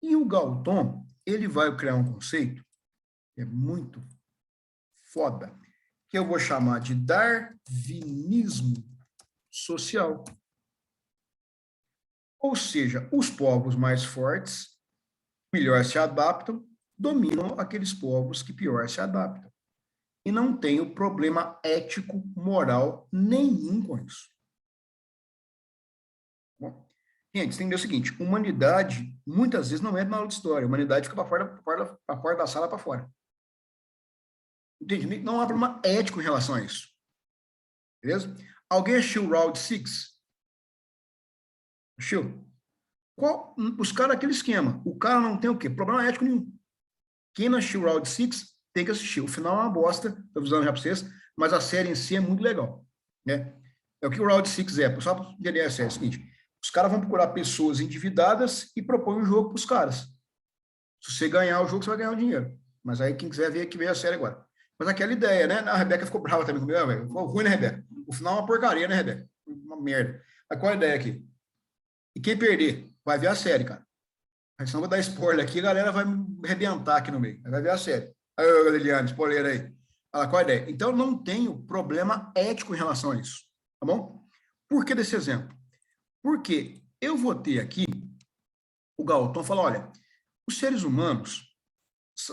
E o Galton, ele vai criar um conceito que é muito foda, que eu vou chamar de darwinismo social. Ou seja, os povos mais fortes, melhor se adaptam, dominam aqueles povos que pior se adaptam. E não tem problema ético, moral nenhum com isso. Bom, gente, você tem que entender o seguinte, humanidade, muitas vezes, não é na aula de história, humanidade fica para fora da sala, para fora. Entende? Não há problema ético em relação a isso. Beleza? Alguém assistiu o Round 6? Assistiu? Os caras, aquele esquema. O cara não tem o quê? Problema ético nenhum. Quem não assistiu o Round 6 tem que assistir. O final é uma bosta, estou avisando já para vocês, mas a série em si é muito legal. Né? É o que o Round 6 é. Só para entender a série, é o seguinte. Os caras vão procurar pessoas endividadas e propõem um jogo para os caras. Se você ganhar o jogo, você vai ganhar o dinheiro. Mas aí quem quiser ver, que veio a série agora. Mas aquela ideia, né? A Rebeca ficou brava também comigo, velho. Ficou ruim, né, Rebeca? O final é uma porcaria, né, Rebeca? Uma merda. Mas qual a ideia aqui? E quem perder, vai ver a série, cara. Senão eu vou dar spoiler aqui, a galera vai me arrebentar aqui no meio. Vai ver a série. Aí, Liliane, spoiler aí. Olha, qual a ideia? Então, eu não tenho problema ético em relação a isso. Tá bom? Por que desse exemplo? Porque eu vou ter aqui o Galton falar, olha, os seres humanos...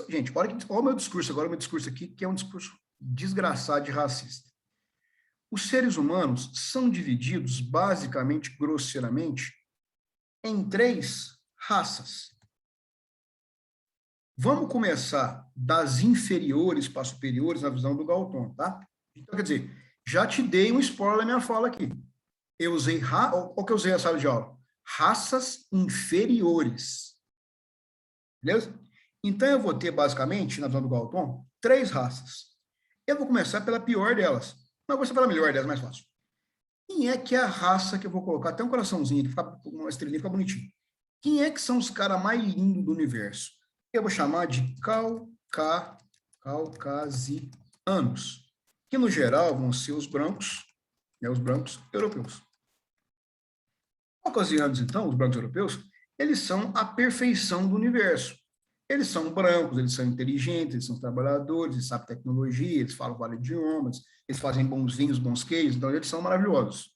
Gente, olha o meu discurso agora, o meu discurso aqui, que é um discurso desgraçado de racista. Os seres humanos são divididos, basicamente, grosseiramente, em 3 raças. Vamos começar das inferiores para superiores na visão do Galton, tá? Então, quer dizer, já te dei um spoiler da minha fala aqui. Eu usei, o que eu usei na sala de aula? Raças inferiores. Beleza? Então, eu vou ter, basicamente, na visão do Galton, 3 raças. Eu vou começar pela pior delas. Não, eu vou começar pela melhor delas, mais fácil. Quem é que é a raça que eu vou colocar? Até um coraçãozinho, fica uma estrelinha, fica bonitinho. Quem é que são os caras mais lindos do universo? Eu vou chamar de caucasianos, que no geral vão ser os brancos europeus. Caucasianos, então, os brancos europeus, eles são a perfeição do universo. Eles são brancos, eles são inteligentes, eles são trabalhadores, eles sabem tecnologia, eles falam vários idiomas, eles fazem bons vinhos, bons queijos, então eles são maravilhosos.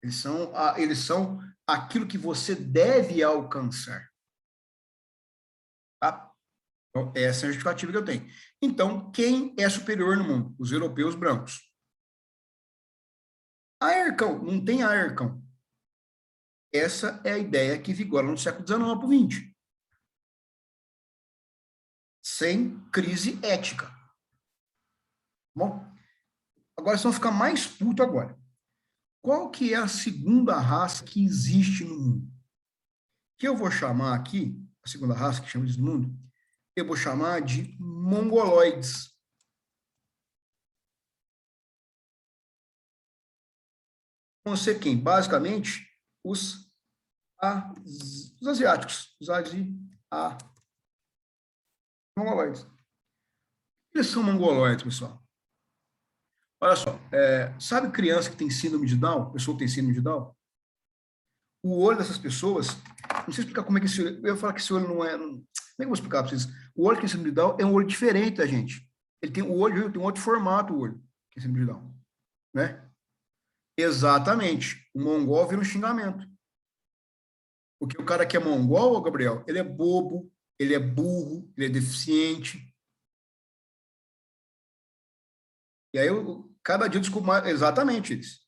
Eles são aquilo que você deve alcançar. Tá? Então, essa é a justificativa que eu tenho. Então, quem é superior no mundo? Os europeus brancos. Aercão, não tem Aercão. Essa é a ideia que vigora no século XIX para o XX. Sem crise ética. Bom, agora vocês vão ficar mais puto agora. Qual que é a segunda raça que existe no mundo? Que eu vou chamar aqui, a segunda raça que chama de mundo, eu vou chamar de mongoloides. Vão ser quem? Basicamente, os asiáticos. Os mongoloides. Eles são mongoloides, pessoal. Olha só, sabe criança que tem síndrome de Down? Pessoa que tem síndrome de Down? O olho dessas pessoas, não sei explicar como é que esse olho, eu ia falar que esse olho não é, como é que eu vou explicar para vocês? O olho que tem síndrome de Down é um olho diferente da gente. Ele tem tem um outro formato, o olho que tem síndrome de Down, né? Exatamente. O mongol vira um xingamento. Porque o cara que é mongol, Gabriel, ele é bobo, ele é burro, ele é deficiente. E aí, cada dia eu descubro mais, exatamente isso.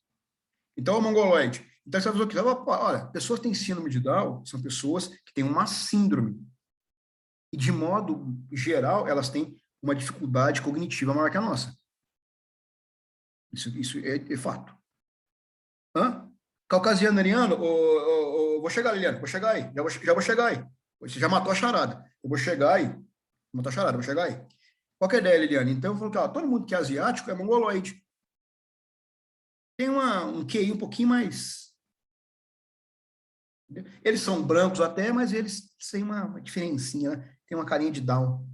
Então, o mongoloide. Então, você vai dizer que, olha, pessoas que têm síndrome de Down são pessoas que têm uma síndrome. E, de modo geral, elas têm uma dificuldade cognitiva maior que a nossa. Isso é fato. Hã? Caucasiano, ariano, vou chegar, Liliane, vou chegar aí. Já vou chegar aí. Você já matou a charada. Eu vou chegar aí. Matou a charada, vou chegar aí. Qual que é a ideia, Liliane? Então, eu falo que todo mundo que é asiático é mongoloide. Tem um QI um pouquinho mais... Eles são brancos até, mas eles têm uma diferencinha, né? Tem uma carinha de Down.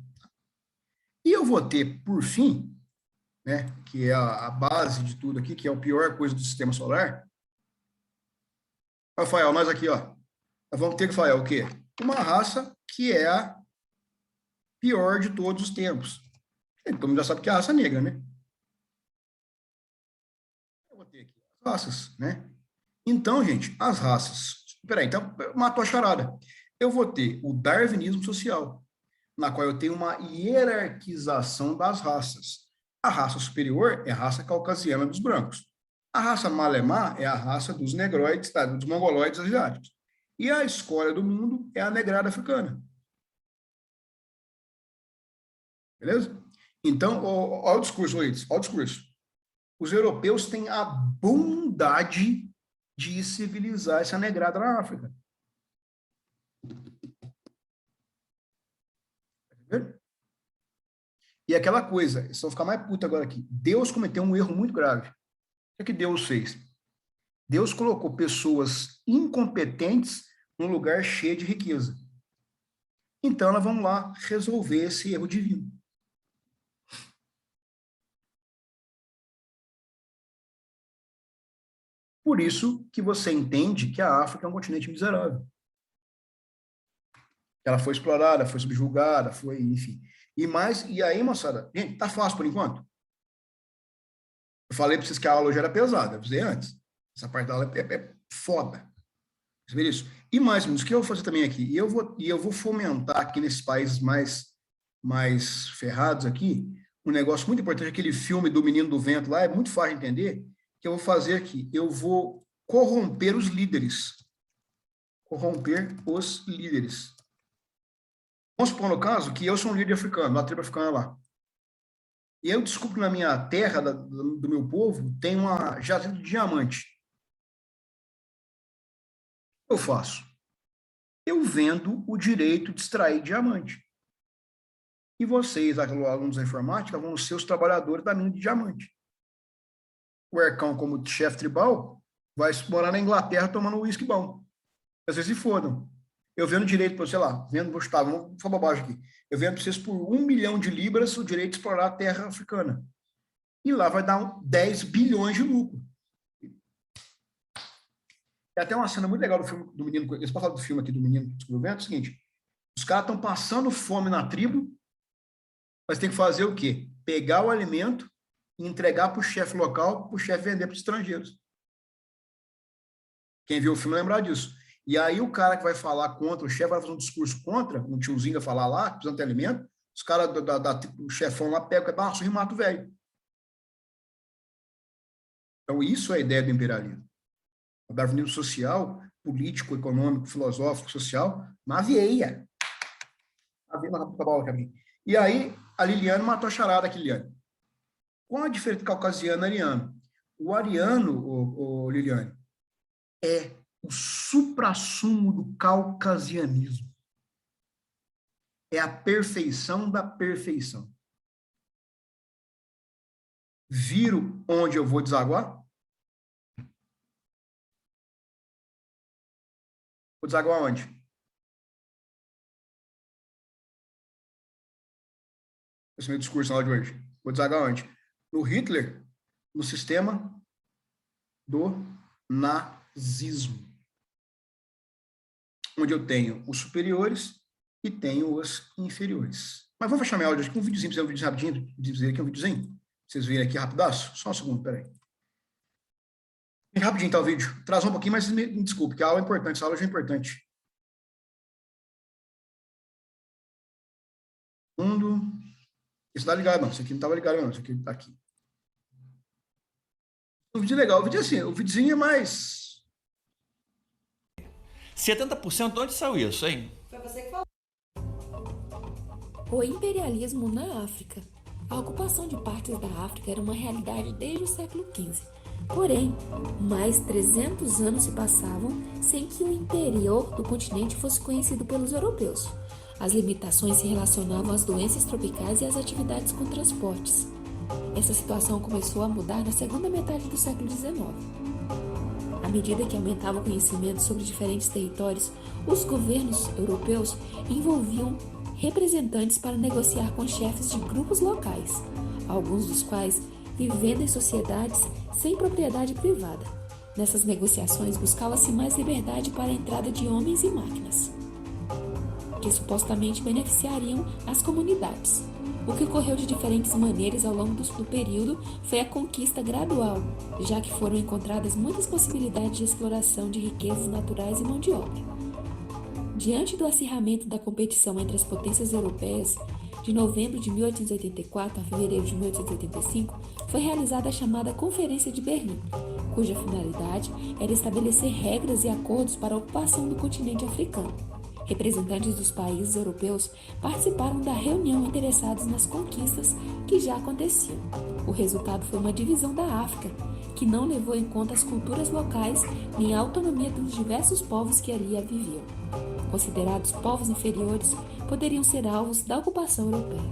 E eu vou ter, por fim, né, que é a base de tudo aqui, que é a pior coisa do sistema solar. Rafael, nós aqui, ó. Nós vamos ter, Rafael, o quê? Uma raça que é a pior de todos os tempos. Todo mundo já sabe que é a raça negra, né? Eu vou ter aqui as raças, né? Então, gente, as raças. Peraí, então, matou a charada. Eu vou ter o darwinismo social, na qual eu tenho uma hierarquização das raças. A raça superior é a raça caucasiana dos brancos. A raça malemá é a raça dos negroides, dos mongoloides asiáticos. E a escória do mundo é a negrada africana. Beleza? Então, olha o discurso, Luiz, olha o discurso. Os europeus têm a bondade de civilizar essa negrada na África. E aquela coisa, vocês vão ficar mais puto agora aqui. Deus cometeu um erro muito grave. O que Deus fez? Deus colocou pessoas incompetentes num lugar cheio de riqueza. Então, nós vamos lá resolver esse erro divino. Por isso que você entende que a África é um continente miserável. Ela foi explorada, foi subjugada, foi, enfim. E aí, moçada, gente, tá fácil por enquanto? Eu falei para vocês que a aula hoje era pesada, eu avisei antes. Essa parte da aula é foda. Você vê isso? E mais, o que eu vou fazer também aqui? E eu vou fomentar aqui nesses países mais ferrados aqui, um negócio muito importante, aquele filme do Menino do Vento lá, é muito fácil de entender, que eu vou fazer aqui. Eu vou corromper os líderes. Corromper os líderes. Vamos supor, no caso, que eu sou um líder africano, uma tribo africana lá. E eu descubro que na minha terra, do meu povo, tem uma jazida de diamante. O que eu faço? Eu vendo o direito de extrair diamante. e vocês, alunos da informática, vão ser os trabalhadores da mina de diamante. O Ercão, como chefe tribal, vai morar na Inglaterra tomando um uísque bom. Às vezes se fodam. Eu vendo direito, sei lá, vou falar bobagem aqui. Eu vendo para vocês por 1 milhão de libras o direito de explorar a terra africana. E lá vai dar 10 bilhões de lucro. Tem até uma cena muito legal do filme do menino. Eles passaram do filme aqui do menino que descobriu o vento, é o seguinte: os caras estão passando fome na tribo, mas tem que fazer o quê? Pegar o alimento e entregar para o chefe local, para o chefe vender para os estrangeiros. Quem viu o filme lembrar disso. E aí o cara que vai falar contra, o chefe vai fazer um discurso contra, um tiozinho vai falar lá, precisando ter alimento, os caras do chefão lá pegam, dá uma surra e mata o velho. Então isso é a ideia do imperialismo. O darwinismo social, político, econômico, filosófico, social, na veia. E aí a Liliane matou a charada aqui, Liliane. Qual a diferença do caucasiano e ariano? O ariano, Liliane, é o suprassumo do caucasianismo. É a perfeição da perfeição. Viram onde eu vou desaguar? Vou desaguar onde? Esse é o meu discurso na aula de hoje. Vou desaguar onde? No Hitler, no sistema do nazismo. Onde eu tenho os superiores e tenho os inferiores. Mas vamos fechar minha aula de hoje com um videozinho, pra vocês verem um videozinho aqui, um videozinho. Vocês verem aqui rapidaço? Só um segundo, peraí. Rapidinho tá o vídeo. Traz um pouquinho, mas me desculpe, que a aula é importante, essa aula já é importante. Esse tá ligado, não. Esse aqui não tava ligado, não. Esse aqui tá aqui. Um vídeo legal. O vídeo é assim, o videozinho é mais... 70%, onde saiu isso, hein? Foi você que falou. O imperialismo na África. A ocupação de partes da África era uma realidade desde o século XV. Porém, mais 300 anos se passavam sem que o interior do continente fosse conhecido pelos europeus. As limitações se relacionavam às doenças tropicais e às atividades com transportes. Essa situação começou a mudar na segunda metade do século XIX. À medida que aumentava o conhecimento sobre diferentes territórios, os governos europeus envolviam representantes para negociar com chefes de grupos locais, alguns dos quais vivendo em sociedades sem propriedade privada. Nessas negociações buscava-se mais liberdade para a entrada de homens e máquinas, que supostamente beneficiariam as comunidades. O que ocorreu de diferentes maneiras ao longo do período foi a conquista gradual, já que foram encontradas muitas possibilidades de exploração de riquezas naturais e mão de obra. Diante do acirramento da competição entre as potências europeias, de novembro de 1884 a fevereiro de 1885, foi realizada a chamada Conferência de Berlim, cuja finalidade era estabelecer regras e acordos para a ocupação do continente africano. Representantes dos países europeus participaram da reunião interessados nas conquistas que já aconteciam. O resultado foi uma divisão da África, que não levou em conta as culturas locais nem a autonomia dos diversos povos que ali viviam. Considerados povos inferiores, poderiam ser alvos da ocupação europeia.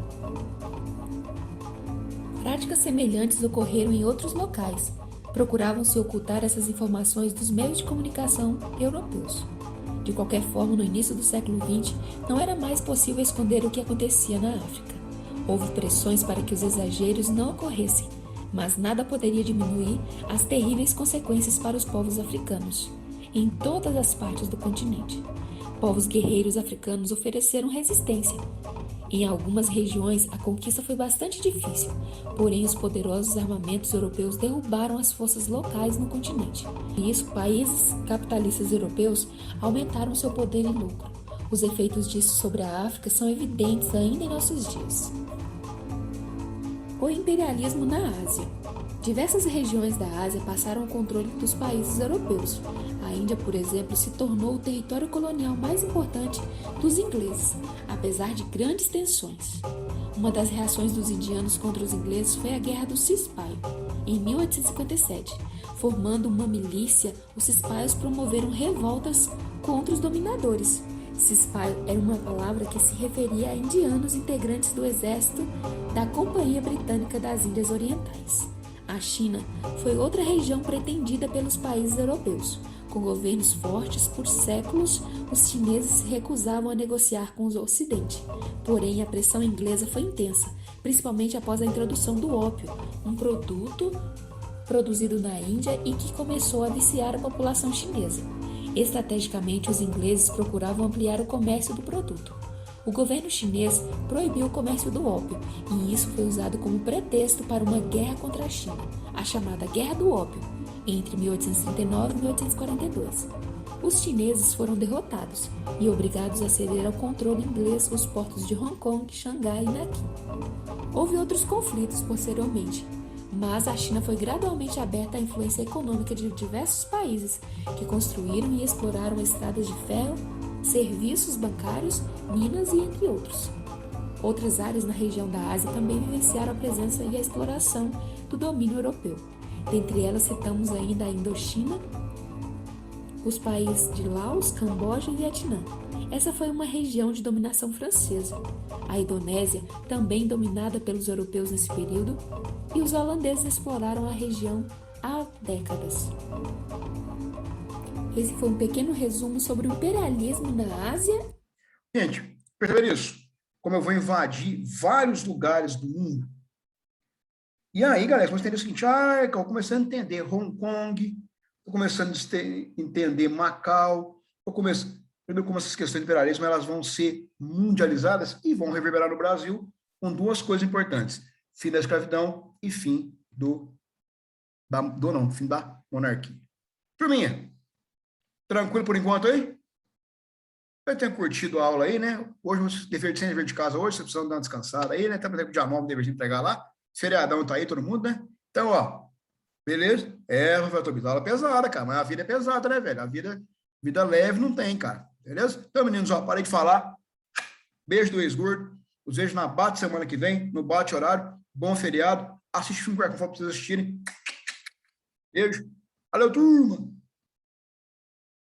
Práticas semelhantes ocorreram em outros locais. Procuravam-se ocultar essas informações dos meios de comunicação europeus. De qualquer forma, no início do século XX, não era mais possível esconder o que acontecia na África. Houve pressões para que os exageros não ocorressem, mas nada poderia diminuir as terríveis consequências para os povos africanos, em todas as partes do continente. Povos guerreiros africanos ofereceram resistência. Em algumas regiões, a conquista foi bastante difícil, porém os poderosos armamentos europeus derrubaram as forças locais no continente. E isso, países capitalistas europeus aumentaram seu poder e lucro. Os efeitos disso sobre a África são evidentes ainda em nossos dias. O imperialismo na Ásia. Diversas regiões da Ásia passaram ao controle dos países europeus. A Índia, por exemplo, se tornou o território colonial mais importante dos ingleses, apesar de grandes tensões. Uma das reações dos indianos contra os ingleses foi a Guerra dos Cispai, em 1857. Formando uma milícia, os Cispaios promoveram revoltas contra os dominadores. Cispai era uma palavra que se referia a indianos integrantes do exército da Companhia Britânica das Índias Orientais. A China foi outra região pretendida pelos países europeus. Com governos fortes por séculos, os chineses se recusavam a negociar com o Ocidente. Porém, a pressão inglesa foi intensa, principalmente após a introdução do ópio, um produto produzido na Índia e que começou a viciar a população chinesa. Estrategicamente, os ingleses procuravam ampliar o comércio do produto. O governo chinês proibiu o comércio do ópio, e isso foi usado como pretexto para uma guerra contra a China, a chamada Guerra do Ópio, entre 1839 e 1842. Os chineses foram derrotados e obrigados a ceder ao controle inglês os portos de Hong Kong, Xangai e Nanquim. Houve outros conflitos posteriormente, mas a China foi gradualmente aberta à influência econômica de diversos países que construíram e exploraram estradas de ferro, serviços bancários, minas e entre outros. Outras áreas na região da Ásia também vivenciaram a presença e a exploração do domínio europeu. Dentre elas citamos ainda a Indochina, os países de Laos, Camboja e Vietnã. Essa foi uma região de dominação francesa. A Indonésia, também dominada pelos europeus nesse período, e os holandeses exploraram a região há décadas. Esse foi um pequeno resumo sobre o imperialismo na Ásia. Gente, perceberam isso? Como eu vou invadir vários lugares do mundo. E aí, galera, vamos entender o seguinte, eu começando a entender Hong Kong, estou começando a entender Macau, estou começando a ver como essas questões de imperialismo elas vão ser mundializadas e vão reverberar no Brasil com duas coisas importantes, fim da escravidão e fim fim da monarquia. Turminha, tranquilo por enquanto aí? Espero que tenha curtido a aula aí, né? Hoje, sem dever de casa hoje, você precisa dar uma descansada aí, né? Tá para o dia 9, dever de entregar lá. Feriadão tá aí, todo mundo, né? Então, ó, beleza? Rafael Tobias, aula pesada, cara, mas a vida é pesada, né, velho? A vida leve não tem, cara, beleza? Então, meninos, ó, parei de falar. Beijo do ex-gordo. Os vejo na Bate semana que vem, no Bate horário. Bom feriado. Assiste o filme que eu for pra vocês assistirem. Beijo. Valeu, turma!